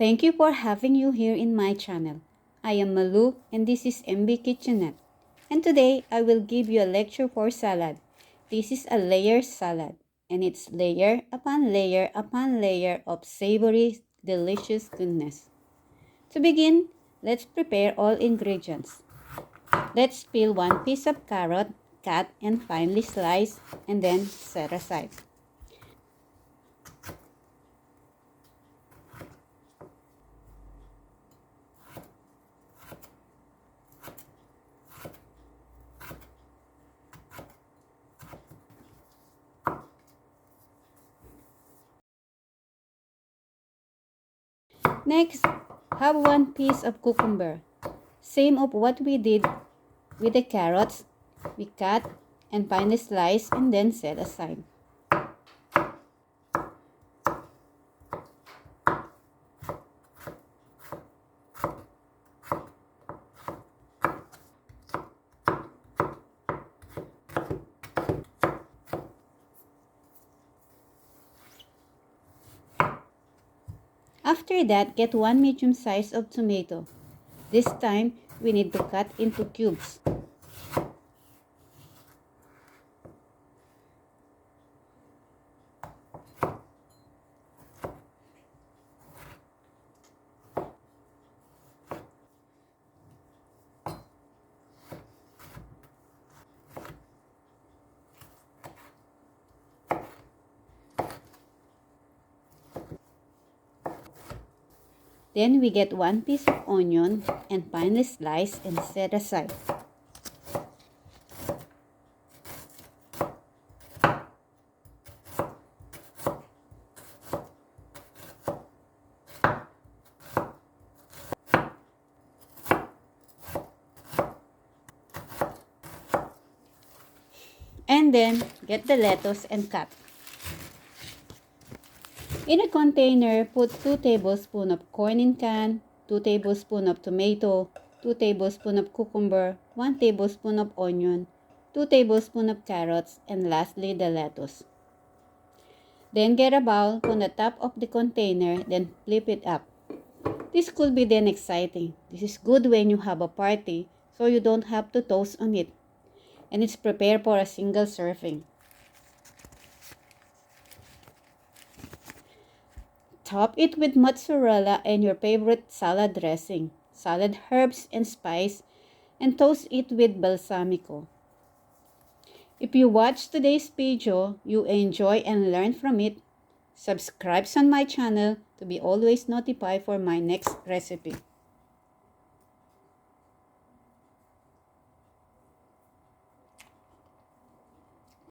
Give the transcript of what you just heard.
Thank you for having you here in my channel. I am Malu and this is MB Kitchenette. And today I will give you a lecture for salad. This is a layer salad and it's layer upon layer upon layer of savory, delicious goodness. To begin, let's prepare all ingredients. Let's peel one piece of carrot, cut and finely slice and then set aside. Next, have one piece of cucumber. Same of what we did with the carrots. We cut and finely slice and then set aside. After that, get one medium size of tomato. This time, we need to cut into cubes. Then we get one piece of onion and finely slice and set aside. And then get the lettuce and cut. In a container, put 2 tablespoons of corn in can, 2 tablespoons of tomato, 2 tablespoons of cucumber, 1 tablespoon of onion, 2 tablespoons of carrots, and lastly the lettuce. Then get a bowl from the top of the container, then flip it up. This could be then exciting. This is good when you have a party, so you don't have to toast on it. And it's prepared for a single serving. Top it with mozzarella and your favorite salad dressing, salad herbs and spice, and toast it with balsamico. If you watch today's video, you enjoy and learn from it, subscribe on my channel to be always notified for my next recipe.